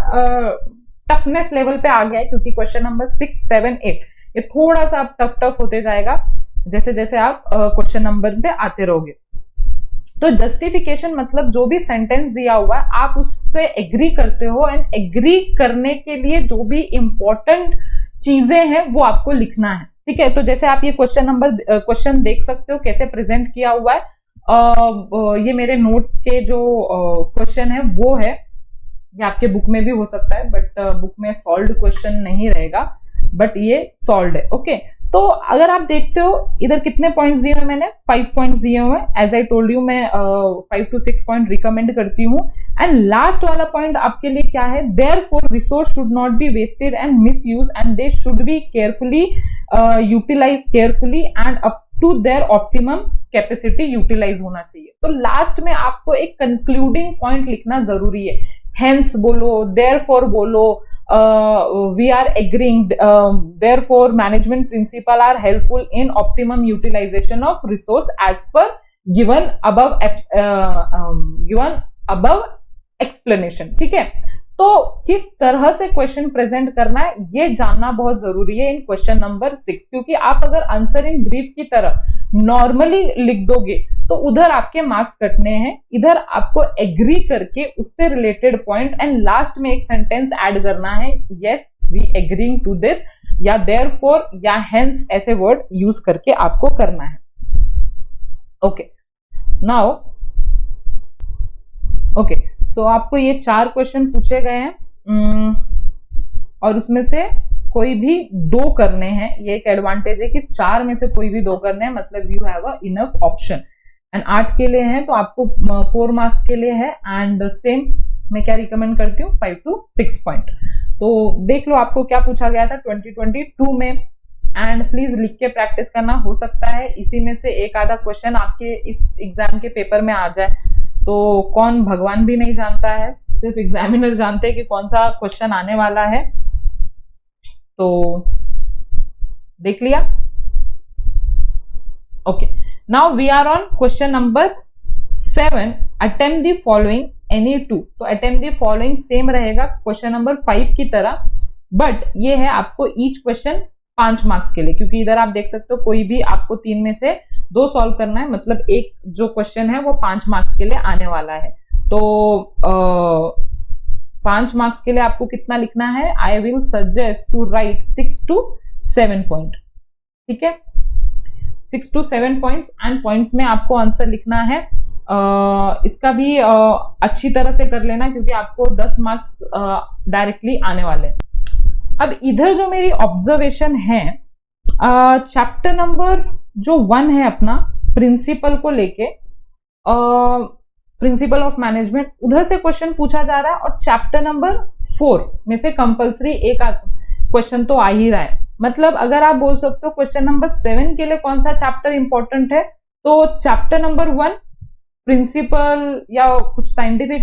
टफनेस लेवल पे आ गया है, क्योंकि क्वेश्चन नंबर 6, 7, 8 ये थोड़ा सा टफ होते जाएगा जैसे जैसे आप क्वेश्चन नंबर पे आते रहोगे। तो जस्टिफिकेशन मतलब जो भी सेंटेंस दिया हुआ है आप उससे एग्री करते हो, एंड एग्री करने के लिए जो भी इंपॉर्टेंट चीजें हैं वो आपको लिखना है, ठीक है। तो जैसे आप ये क्वेश्चन देख सकते हो कैसे प्रेजेंट किया हुआ है। ये मेरे नोट्स के जो क्वेश्चन है वो है, ये आपके बुक में भी हो सकता है, बट बुक में सॉल्व्ड क्वेश्चन नहीं रहेगा, बट ये सॉल्व्ड है, ओके। तो अगर आप देखते हो इधर कितने पॉइंट्स दिए हुए, मैंने 5 पॉइंट्स दिए हुए। एज आई टोल्ड यू मैं 5 to 6 पॉइंट रिकमेंड करती हूँ। एंड लास्ट वाला पॉइंट आपके लिए क्या है, therefore resource should not be wasted and misuse and they should be carefully utilise carefully and up to their optimum capacity utilise होना चाहिए। तो लास्ट में आपको एक कंक्लूडिंग पॉइंट लिखना जरूरी है। हेंस बोलो, देयरफॉर बोलो, we are agreeing, therefore management principle are helpful in optimum utilization of resource as per given above explanation, ठीक है। तो किस तरह से क्वेश्चन प्रेजेंट करना है ये जानना बहुत जरूरी है इन क्वेश्चन नंबर 6, क्योंकि आप अगर आंसर इन ब्रीफ की तरह नॉर्मली लिख दोगे तो उधर आपके मार्क्स कटने हैं, इधर आपको एग्री करके उससे रिलेटेड पॉइंट एंड लास्ट में एक सेंटेंस ऐड करना है, yes we agreeing to this या देयरफॉर या हेंस ऐसे वर्ड यूज करके आपको करना है। ओके नाउ ओके सो आपको ये 4 क्वेश्चन पूछे गए हैं और उसमें से कोई भी 2 करने हैं। ये एक एडवांटेज है कि 4 में से कोई भी 2 करने हैं, मतलब you have a enough option. And 8 के लिए है तो आपको 4 मार्क्स के लिए है एंड सेम मैं क्या रिकमेंड करती हूँ 5 to 6 पॉइंट। तो देख लो आपको क्या पूछा गया था 2022 में एंड प्लीज लिख के प्रैक्टिस करना। हो सकता है इसी में से एक आधा क्वेश्चन आपके इस एग्जाम के पेपर में आ जाए, तो कौन भगवान भी नहीं जानता है, सिर्फ एग्जामिनर जानते हैं कि कौन सा क्वेश्चन आने वाला है। तो देख लिया। Okay now we are on question number 7, attempt the following any 2। तो अटेम्प्ट द फॉलोइंग सेम रहेगा क्वेश्चन नंबर 5 की तरह, बट ये है आपको ईच क्वेश्चन 5 मार्क्स के लिए, क्योंकि इधर आप देख सकते हो कोई भी आपको 3 में से 2 सॉल्व करना है, मतलब एक जो क्वेश्चन है वो 5 मार्क्स के लिए आने वाला है। तो 5 मार्क्स के लिए आपको कितना लिखना है, I will suggest to write 6 to 7 point. ठीक है 6 to 7 पॉइंट्स एंड पॉइंट्स में आपको आंसर लिखना है। इसका भी अच्छी तरह से कर लेना क्योंकि आपको 10 मार्क्स डायरेक्टली आने वाले हैं। अब इधर जो मेरी ऑब्जर्वेशन है चैप्टर नंबर जो 1 है अपना प्रिंसिपल को लेके, प्रिंसिपल ऑफ मैनेजमेंट, उधर से क्वेश्चन पूछा जा रहा है और चैप्टर नंबर 4 में से कंपलसरी एक क्वेश्चन तो आ ही रहा है। मतलब अगर आप बोल सकते हो क्वेश्चन नंबर 7 के लिए कौन सा चैप्टर इंपॉर्टेंट है, तो चैप्टर नंबर 1 प्रिंसिपल या कुछ साइंटिफिक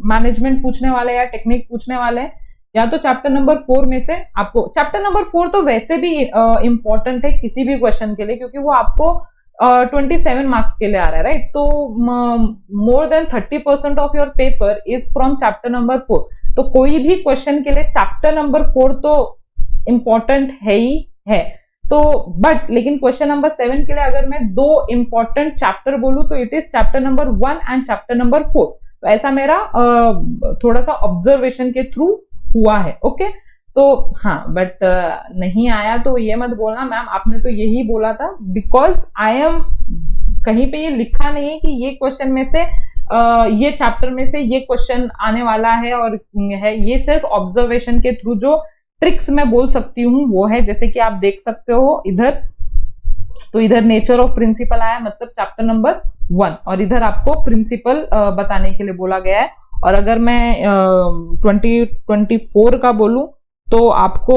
मैनेजमेंट पूछने वाले या टेक्निक पूछने वाले हैं, या तो चैप्टर नंबर 4 में से आपको, चैप्टर नंबर 4 तो वैसे भी इंपॉर्टेंट है किसी भी क्वेश्चन के लिए क्योंकि वो आपको 27 मार्क्स के लिए आ रहा है, राइट। तो more than 30% of your paper is from chapter number 4। तो कोई भी क्वेश्चन के लिए चैप्टर नंबर 4 तो इंपॉर्टेंट है ही है। तो बट लेकिन क्वेश्चन नंबर 7 के लिए अगर मैं 2 इंपॉर्टेंट चैप्टर बोलूं तो it is chapter number 1 and chapter number 4। तो ऐसा मेरा थोड़ा सा ऑब्जर्वेशन के थ्रू हुआ है। ओके तो हाँ, बट नहीं आया तो ये मत बोलना मैम आपने तो यही बोला था, बिकॉज आई एम कहीं पे ये लिखा नहीं है कि ये क्वेश्चन में से ये चैप्टर में से ये क्वेश्चन आने वाला है और है, ये सिर्फ ऑब्जर्वेशन के थ्रू जो ट्रिक्स मैं बोल सकती हूँ वो है। जैसे कि आप देख सकते हो इधर, तो इधर नेचर ऑफ प्रिंसिपल आया, मतलब चैप्टर नंबर 1, और इधर आपको प्रिंसिपल बताने के लिए बोला गया है। और अगर मैं 2024 का बोलूं तो आपको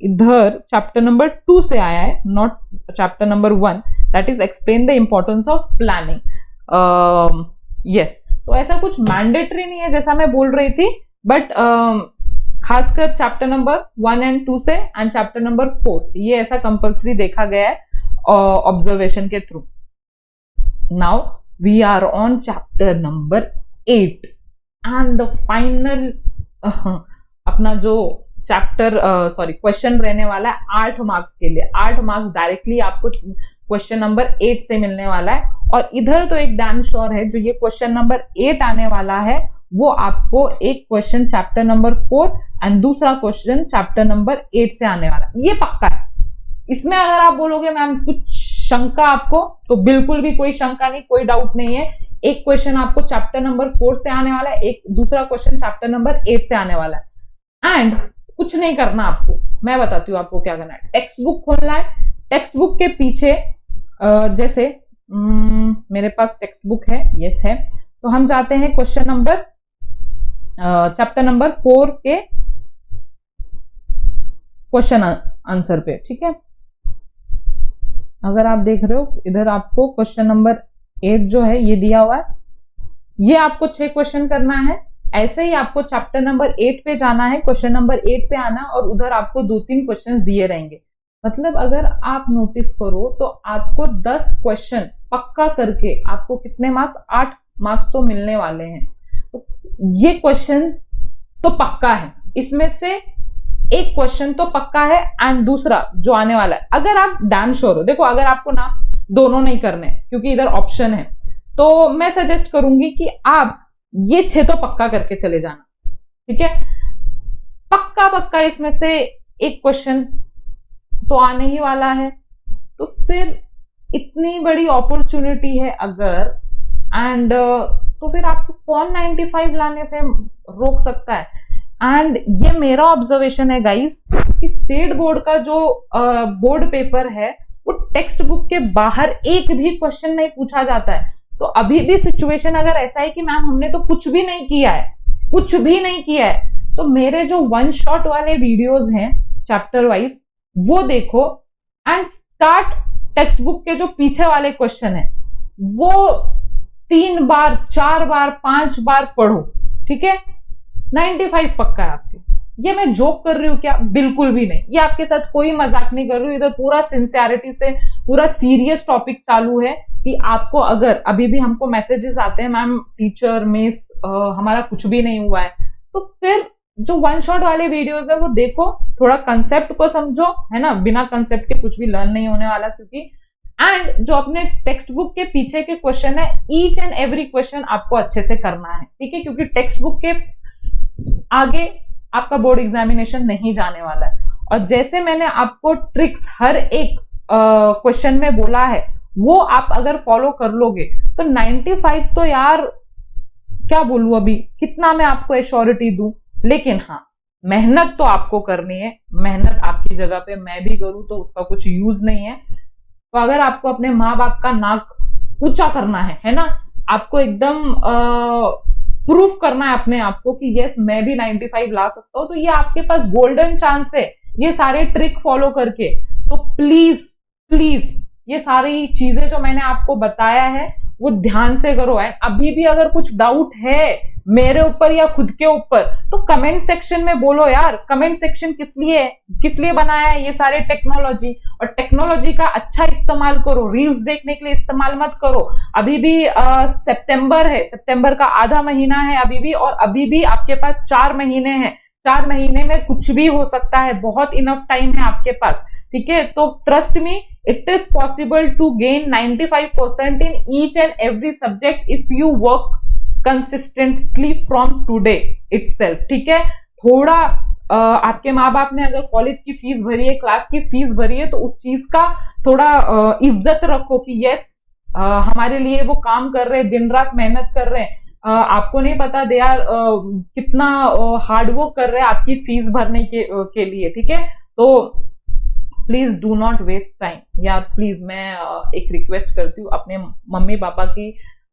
इधर चैप्टर नंबर 2 से आया है, not chapter number 1, that is explain the importance of planning. Yes, तो ऐसा कुछ मैंडेटरी नहीं है जैसा मैं बोल रही थी, बट खासकर चैप्टर नंबर 1 एंड 2 से एंड चैप्टर नंबर 4 ये ऐसा कंपल्सरी देखा गया है ऑब्जर्वेशन के through. Now we are on chapter number 8 and the final अपना जो चैप्टर क्वेश्चन रहने वाला है 8 मार्क्स के लिए। 8 मार्क्स डायरेक्टली आपको क्वेश्चन नंबर 8 से मिलने वाला है। और इधर तो एक डैम श्योर है जो ये क्वेश्चन नंबर 8 आने वाला है वो आपको एक क्वेश्चन चैप्टर नंबर 4 एंड दूसरा क्वेश्चन चैप्टर नंबर 8 से आने वाला है, ये पक्का है। इसमें अगर आप बोलोगे मैम कुछ शंका आपको, तो बिल्कुल भी कोई शंका नहीं, कोई डाउट नहीं है। एक क्वेश्चन आपको चैप्टर नंबर 4 से आने वाला है, एक दूसरा क्वेश्चन चैप्टर नंबर 8 से आने वाला है। एंड कुछ नहीं करना आपको, मैं बताती हूँ आपको क्या करना है। टेक्स्ट बुक खोलना है, टेक्स्ट बुक के पीछे जैसे मेरे पास टेक्स्ट बुक है, यस है, तो हम जाते हैं क्वेश्चन नंबर चैप्टर नंबर 4 के क्वेश्चन आंसर पे, ठीक है। अगर आप देख रहे हो इधर आपको क्वेश्चन नंबर 8 जो है ये दिया हुआ है, ये आपको 6 क्वेश्चन करना है। ऐसे ही आपको चैप्टर नंबर 8 पे जाना है, क्वेश्चन नंबर 8 पे आना, और उधर आपको 2-3 क्वेश्चन दिए रहेंगे। मतलब अगर आप नोटिस करो तो आपको 10 क्वेश्चन पक्का करके आपको कितने मार्क्स, 8 मार्क्स तो मिलने वाले हैं। तो ये क्वेश्चन तो पक्का है, इसमें से एक क्वेश्चन तो पक्का है एंड दूसरा जो आने वाला है, अगर आप डैम श्योर हो, देखो अगर आपको ना दोनों नहीं करने क्योंकि इधर ऑप्शन है, तो मैं सजेस्ट करूंगी कि आप ये 6 तो पक्का करके चले जाना, ठीक है। पक्का पक्का इसमें से एक क्वेश्चन तो आने ही वाला है, तो फिर इतनी बड़ी अपॉर्चुनिटी है अगर, एंड तो फिर आपको कौन 95 लाने से रोक सकता है। एंड ये मेरा ऑब्जर्वेशन है गाइस कि स्टेट बोर्ड का जो बोर्ड पेपर है वो टेक्स्ट बुक के बाहर एक भी क्वेश्चन नहीं पूछा जाता है। तो अभी भी सिचुएशन अगर ऐसा है कि मैम हमने तो कुछ भी नहीं किया है, कुछ भी नहीं किया है, तो मेरे जो वन शॉट वाले वीडियोस हैं चैप्टर वाइज वो देखो एंड स्टार्ट टेक्स्ट बुक के जो पीछे वाले क्वेश्चन है वो 3 बार 4 बार 5 बार पढ़ो, ठीक है। 95 पक्का है आपके। ये मैं जोक कर रही हूँ क्या? बिल्कुल भी नहीं, ये आपके साथ कोई मजाक नहीं कर रही हूँ, इधर पूरा सिंसियरिटी से पूरा सीरियस टॉपिक चालू है कि आपको अगर अभी भी हमको मैसेजेस आते हैं मैम टीचर मिस हमारा कुछ भी नहीं हुआ है, तो फिर जो वन शॉट वाले वीडियोस है वो देखो, थोड़ा कंसेप्ट को समझो, है ना, बिना कंसेप्ट के कुछ भी लर्न नहीं होने वाला, क्योंकि एंड जो अपने टेक्स्ट बुक के पीछे के क्वेश्चन है ईच एंड एवरी क्वेश्चन आपको अच्छे से करना है, ठीक है, क्योंकि टेक्स्ट बुक के आगे आपका बोर्ड एग्जामिनेशन नहीं जाने वाला है। और जैसे मैंने आपको ट्रिक्स हर एक क्वेश्चन में बोला है वो आप अगर फॉलो कर लोगे तो 95 तो यार क्या बोलूं, अभी कितना मैं आपको एश्योरिटी दूं, लेकिन हाँ मेहनत तो आपको करनी है, मेहनत आपकी जगह पे मैं भी करूं तो उसका कुछ यूज नहीं है। तो अगर आपको अपने माँ बाप का नाक ऊंचा करना है ना, आपको एकदम प्रूफ करना है अपने आप को कि यस मैं भी 95 ला सकता हूं, तो ये आपके पास गोल्डन चांस है ये सारे ट्रिक फॉलो करके। तो प्लीज प्लीज ये सारी चीजें जो मैंने आपको बताया है वो ध्यान से करो। एंड अभी भी अगर कुछ डाउट है मेरे ऊपर या खुद के ऊपर तो कमेंट सेक्शन में बोलो यार। कमेंट सेक्शन किस लिए बनाया है? ये सारे टेक्नोलॉजी, और टेक्नोलॉजी का अच्छा इस्तेमाल करो, रील्स देखने के लिए इस्तेमाल मत करो। अभी भी सितंबर है, सितंबर का आधा महीना है अभी भी, और अभी भी आपके पास 4 महीने हैं। 4 महीने में कुछ भी हो सकता है, बहुत इनफ टाइम है आपके पास, ठीक है। तो trust me, it is possible to gain 95% in each and every subject if you work consistently from today itself, ठीक है। थोड़ा आपके माँ बाप ने अगर कॉलेज की फीस भरी है, क्लास की फीस भरी है, तो उस चीज का थोड़ा इज्जत रखो कि यस हमारे लिए वो काम कर रहे हैं, दिन रात मेहनत कर रहे हैं। आपको नहीं पता दे यार कितना हार्डवर्क कर रहे हैं आपकी फीस भरने के लिए, ठीक है। तो please do not waste time यार, प्लीज मैं एक रिक्वेस्ट करती हूँ, अपने मम्मी पापा की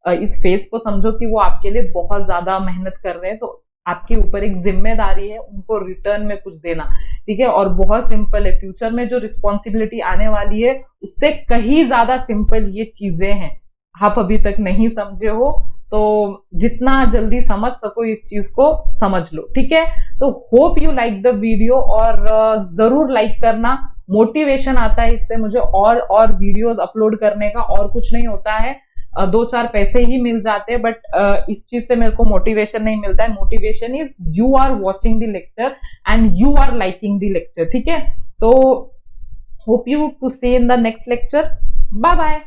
इस फेस को समझो कि वो आपके लिए बहुत ज्यादा मेहनत कर रहे हैं, तो आपके ऊपर एक जिम्मेदारी है उनको रिटर्न में कुछ देना, ठीक है। और बहुत सिंपल है, फ्यूचर में जो रिस्पॉन्सिबिलिटी आने वाली है उससे कहीं ज्यादा सिंपल ये चीजें हैं, आप अभी तक नहीं समझे हो, तो जितना जल्दी समझ सको इस चीज को समझ लो, ठीक है। तो hope you like the video, और जरूर लाइक करना, मोटिवेशन आता है इससे मुझे और वीडियोस अपलोड करने का, और कुछ नहीं होता है, 2-4 पैसे ही मिल जाते हैं, बट इस चीज से मेरे को मोटिवेशन नहीं मिलता है। Motivation is you are watching the lecture and you are liking the lecture, ठीक है। तो hope you to see in the next lecture, bye bye.